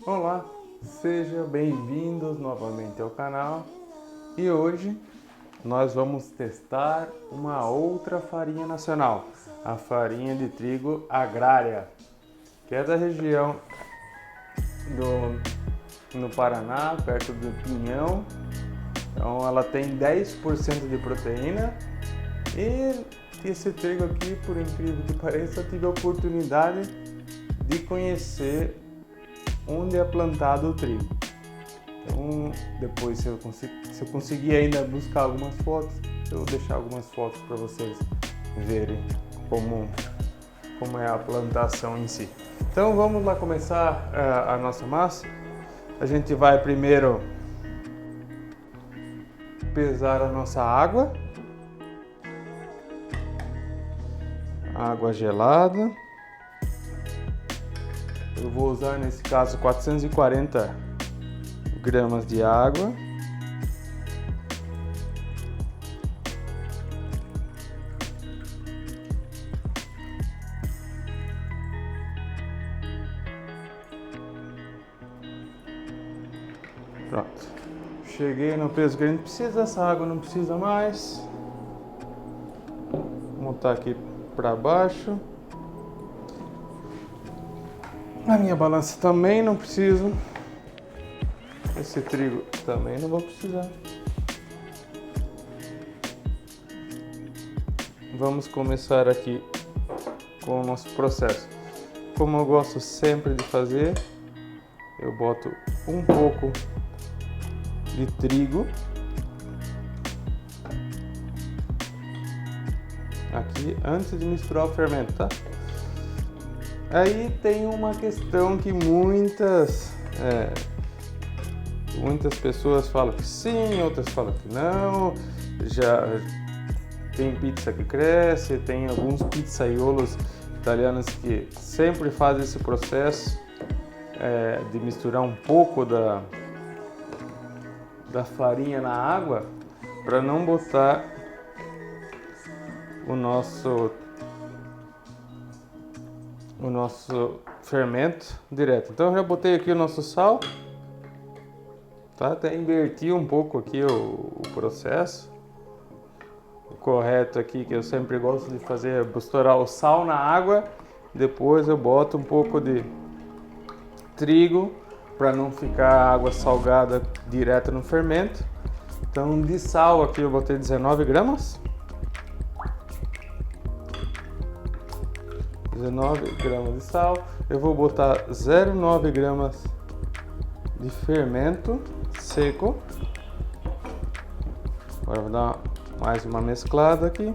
Olá, sejam bem-vindos novamente ao canal e hoje nós vamos testar uma outra farinha nacional, a farinha de trigo agrária, que é da região no Paraná, perto do Pinhão. Então ela tem 10% de proteína e esse trigo aqui, por incrível que pareça, eu tive a oportunidade de conhecer onde é plantado o trigo. Então depois, se eu conseguir ainda buscar algumas fotos, eu vou deixar algumas fotos para vocês verem como é a plantação em si. Então vamos lá começar a nossa massa. A gente vai primeiro pesar a nossa água gelada. Eu vou usar nesse caso 440 gramas de água. Pronto. Cheguei no peso que a gente precisa, essa água não precisa mais. Vou montar aqui para baixo. A minha balança também não preciso. Esse trigo também não vou precisar. Vamos começar aqui com o nosso processo. Como eu gosto sempre de fazer, eu boto um pouco de trigo aqui antes de misturar o fermento, tá? Aí tem uma questão que muitas pessoas falam que sim, outras falam que não. Já tem pizza que cresce, tem alguns pizzaiolos italianos que sempre fazem esse processo de misturar um pouco da farinha na água para não botar o nosso fermento direto. Então eu já botei aqui o nosso sal, tá? Até inverti um pouco aqui o processo. O correto aqui, que eu sempre gosto de fazer, é misturar o sal na água, depois eu boto um pouco de trigo para não ficar água salgada direto no fermento. Então de sal aqui eu botei 19 gramas. 19 gramas de sal. Eu vou botar 0,9 gramas de fermento seco. Agora vou dar mais uma mesclada aqui.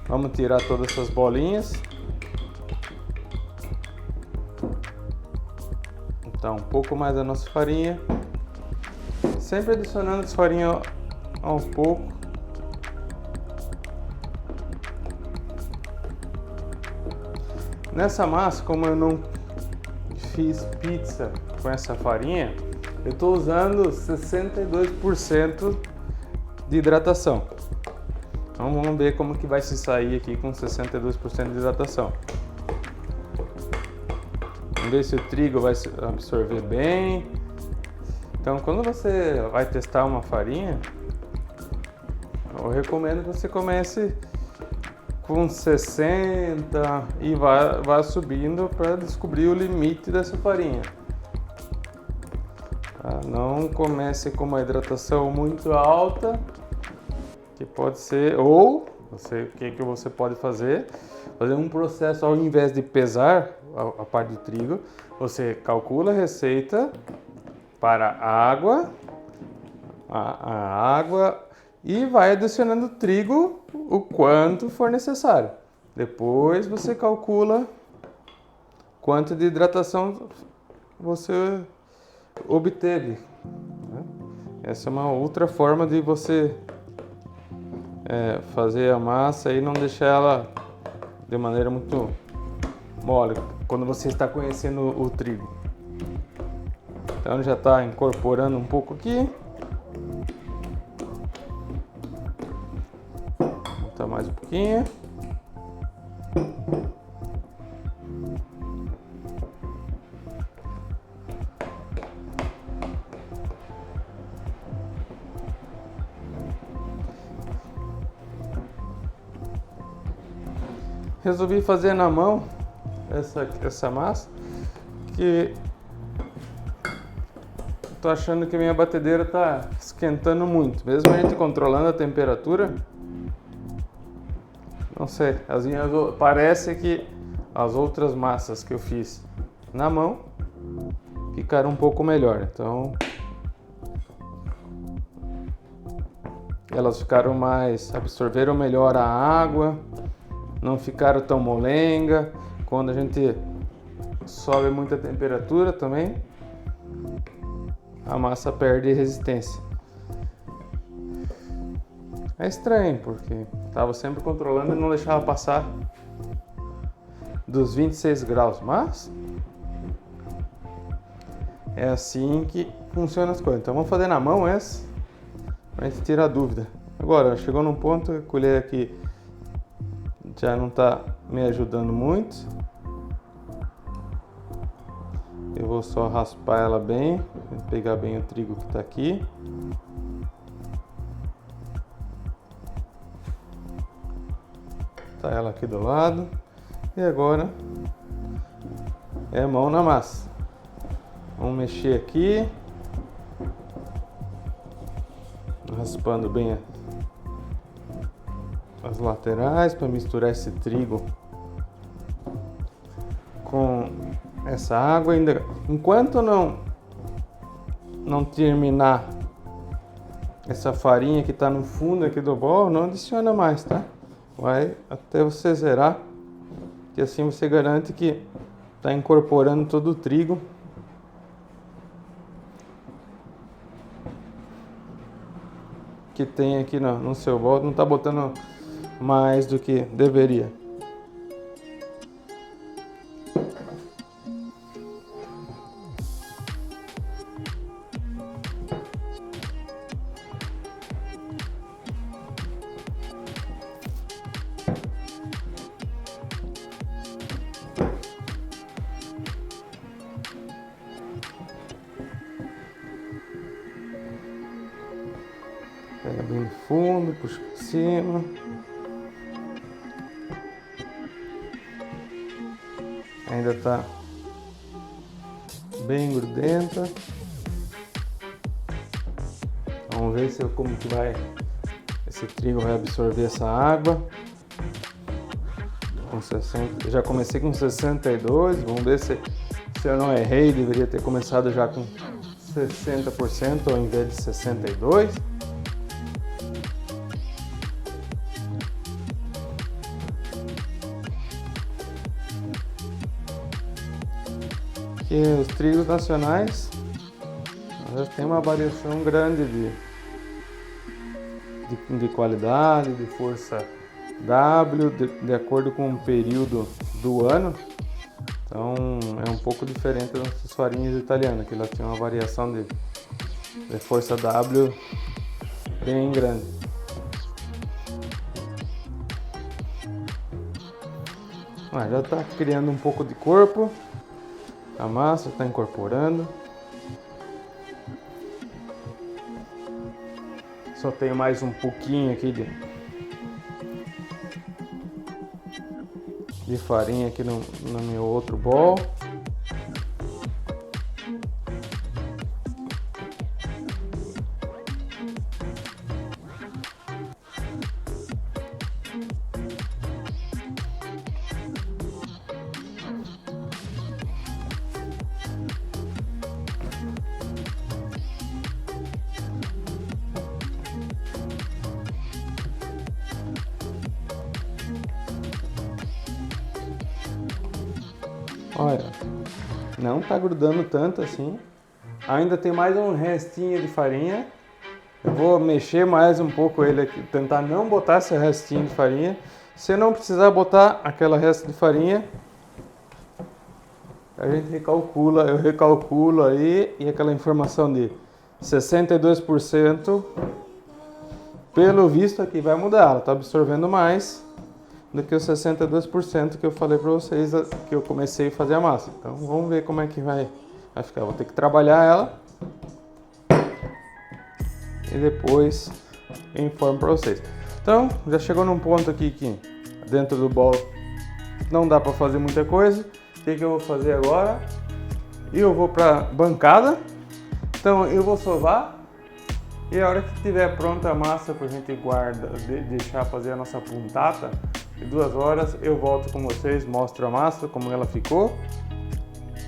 Vamos tirar todas essas bolinhas. Então um pouco mais da nossa farinha. Sempre adicionando essa farinha aos poucos. Nessa massa, como eu não fiz pizza com essa farinha, eu estou usando 62% de hidratação. Então vamos ver como que vai se sair aqui com 62% de hidratação. Vamos ver se o trigo vai absorver bem. Então quando você vai testar uma farinha, eu recomendo que você comece com 60 e vá subindo para descobrir o limite dessa farinha. Tá? Não comece com uma hidratação muito alta, que pode ser, ou o que você pode fazer um processo, ao invés de pesar a parte do trigo, você calcula a receita para a água e vai adicionando trigo o quanto for necessário. Depois você calcula quanto de hidratação você obteve. Essa é uma outra forma de você fazer a massa e não deixar ela de maneira muito mole quando você está conhecendo o trigo. Então já está incorporando um pouco aqui. Botar mais um pouquinho. resolvi fazer na mão essa massa, que tô achando que minha batedeira tá esquentando muito, mesmo a gente controlando a temperatura. Não sei, parece que as outras massas que eu fiz na mão ficaram um pouco melhor, então elas absorveram melhor a água, não ficaram tão molenga. Quando a gente sobe muita temperatura também, a massa perde resistência. É estranho, porque estava sempre controlando e não deixava passar dos 26 graus, mas é assim que funcionam as coisas. Então vamos fazer na mão essa, pra gente tirar a dúvida. Agora, chegou num ponto, a colher aqui já não está me ajudando muito. Eu vou só raspar ela bem, pegar bem o trigo que está aqui. Tá ela aqui do lado. E agora é mão na massa. Vamos mexer aqui, raspando bem as laterais para misturar esse trigo com essa água. Ainda enquanto não terminar essa farinha que está no fundo aqui do bol, não adiciona mais, tá? Vai até você zerar, que assim você garante que está incorporando todo o trigo que tem aqui no seu bol, não está botando mais do que deveria. Pega bem no fundo, puxa por cima. Ainda está bem grudenta. Vamos ver como que esse trigo vai absorver essa água. Com 60, já comecei com 62, vamos ver se eu não errei, deveria ter começado já com 60% ao invés de 62%. E os trigos nacionais tem uma variação grande de qualidade, de força W, de acordo com o período do ano. Então é um pouco diferente das farinhas italianas, que elas têm uma variação de força W bem grande. Já está criando um pouco de corpo. A massa está incorporando. Só tenho mais um pouquinho aqui de farinha aqui no meu outro bol. Olha, não tá grudando tanto assim. Ainda tem mais um restinho de farinha. Eu vou mexer mais um pouco ele aqui, tentar não botar esse restinho de farinha. Se não precisar botar aquela resto de farinha, a gente eu recalculo aí, e aquela informação de 62%, pelo visto aqui vai mudar, ela tá absorvendo mais do que os 62% que eu falei para vocês que eu comecei a fazer a massa. Então vamos ver como é que vai ficar. Vou ter que trabalhar ela e depois eu informo para vocês. Então já chegou num ponto aqui que dentro do bol não dá para fazer muita coisa. O que eu vou fazer agora? Eu vou para bancada. Então eu vou sovar e a hora que estiver pronta a massa para a gente deixar fazer a nossa puntata, de 2 horas eu volto com vocês, mostro a massa, como ela ficou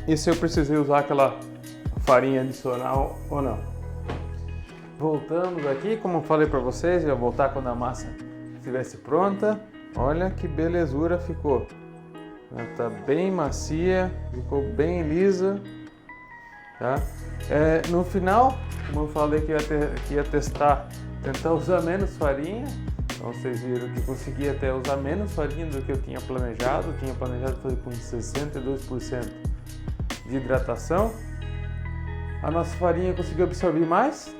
e se eu precisei usar aquela farinha adicional ou não. Voltamos aqui, como eu falei para vocês, eu vou voltar quando a massa estivesse pronta. Olha que belezura ficou. Ela está bem macia, ficou bem lisa, tá? No final, como eu falei que ia testar, tentar usar menos farinha. Então vocês viram que consegui até usar menos farinha do que eu tinha planejado. Eu tinha planejado fazer com 62% de hidratação. A nossa farinha conseguiu absorver mais.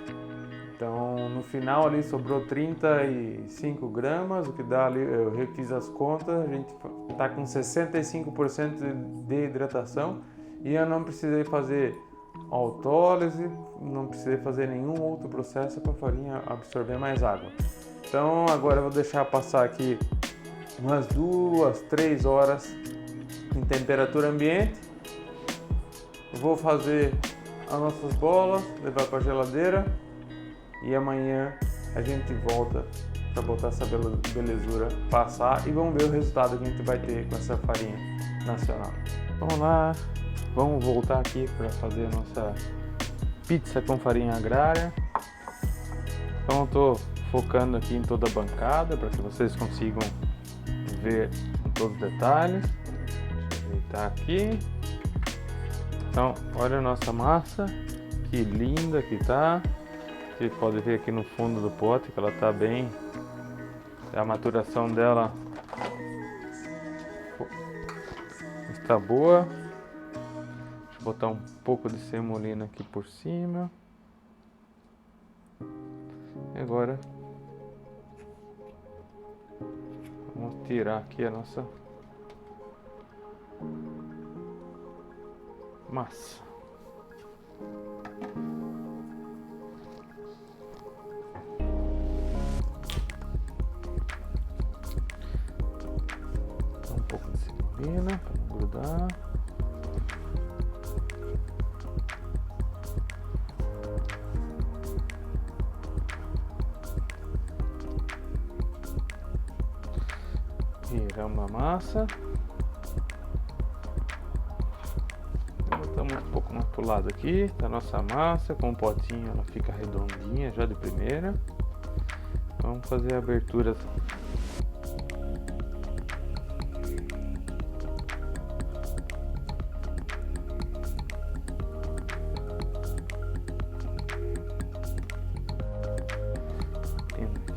Então no final ali sobrou 35 gramas, o que dá ali, eu refiz as contas, a gente está com 65% de hidratação e eu não precisei fazer autólise, não precisei fazer nenhum outro processo para a farinha absorver mais água. Então agora eu vou deixar passar aqui umas 2, 3 horas em temperatura ambiente. Vou fazer as nossas bolas, levar para a geladeira e amanhã a gente volta para botar essa belezura passar e vamos ver o resultado que a gente vai ter com essa farinha nacional. Vamos lá, vamos voltar aqui para fazer a nossa pizza com farinha agrária. Então eu estou focando aqui em toda a bancada para que vocês consigam ver em todos os detalhes. Deixa eu ajeitar aqui. Então olha a nossa massa, que linda que tá. Você pode ver aqui no fundo do pote que ela tá bem, a maturação dela está boa. Deixa eu botar um pouco de semolina aqui por cima. E agora vamos tirar aqui a nossa massa. Um pouco de semolina para não grudar. Viramos a massa. Botamos um pouco mais pro lado aqui da nossa massa. Com o potinho ela fica redondinha já de primeira. Vamos fazer aberturas.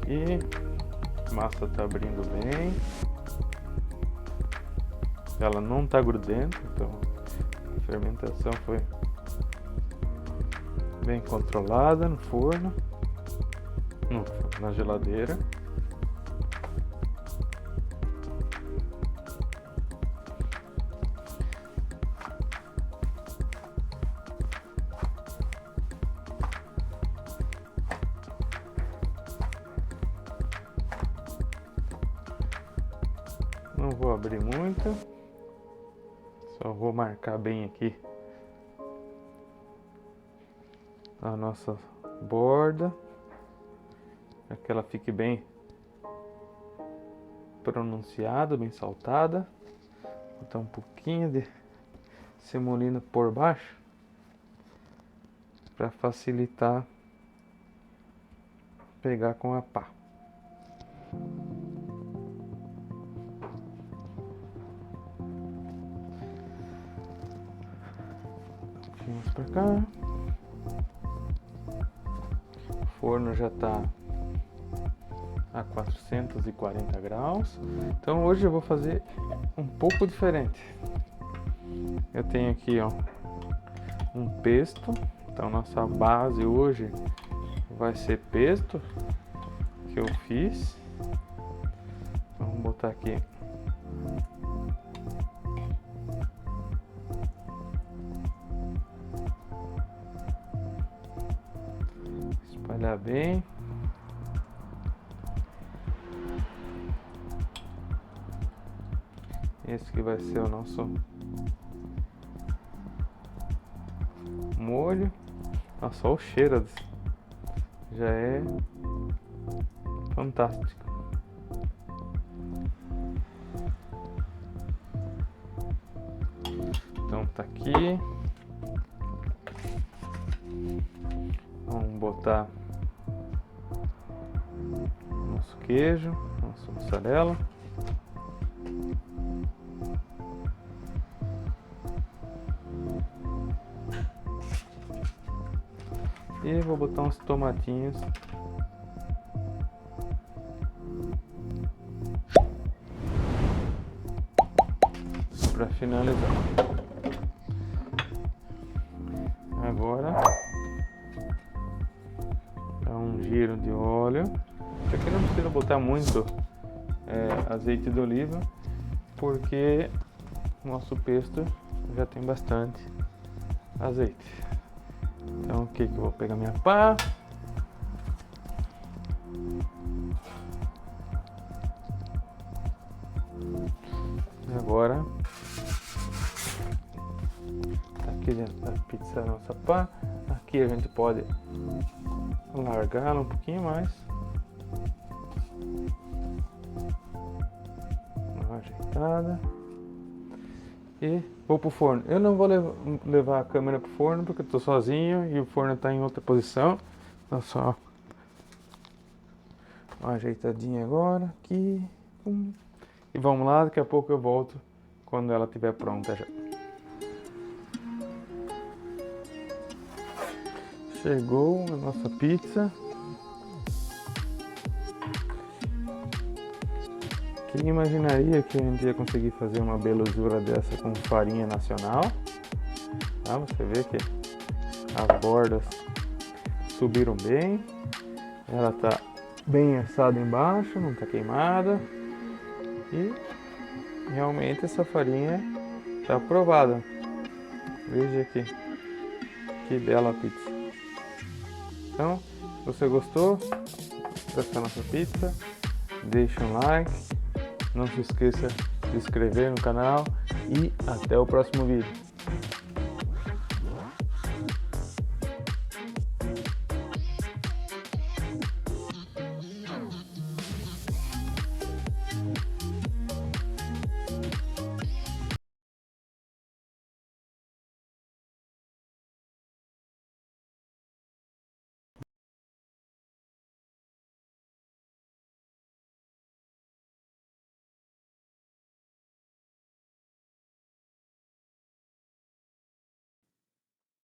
Aqui. A massa tá abrindo bem. Ela não tá grudenta, então a fermentação foi bem controlada no forno, na geladeira. Não vou abrir muito. Só vou marcar bem aqui a nossa borda, para que ela fique bem pronunciada, bem saltada. Vou botar um pouquinho de semolina por baixo para facilitar pegar com a pá. Vamos para cá. O forno já está a 440 graus. Então hoje eu vou fazer um pouco diferente. Eu tenho aqui, ó, um pesto. Então nossa base hoje vai ser pesto que eu fiz. Vamos botar aqui espalhar bem. Esse que vai ser o nosso molho. Olha só o cheiro, já é fantástico. Então tá aqui. Vamos botar nosso queijo, nossa mussarela. E vou botar uns tomatinhos. Para finalizar. Agora dá um giro de óleo. Isso aqui não precisa botar muito azeite de oliva, porque o nosso pesto já tem bastante azeite. Então aqui que eu vou pegar minha pá. E agora aqui dentro da pizza a nossa pá. Aqui a gente pode largá-la um pouquinho mais. Uma ajeitada. E vou pro forno. Eu não vou levar a câmera pro forno porque eu tô sozinho e o forno tá em outra posição. Então só uma ajeitadinha agora aqui. E vamos lá, daqui a pouco eu volto quando ela estiver pronta já. Chegou a nossa pizza. Quem imaginaria que a gente ia conseguir fazer uma belezura dessa com farinha nacional? Ah, você vê que as bordas subiram bem. Ela tá bem assada embaixo, não tá queimada. E realmente essa farinha tá aprovada. Veja aqui, que bela pizza. Então, se você gostou dessa nossa pizza, deixa um like, não se esqueça de se inscrever no canal e até o próximo vídeo.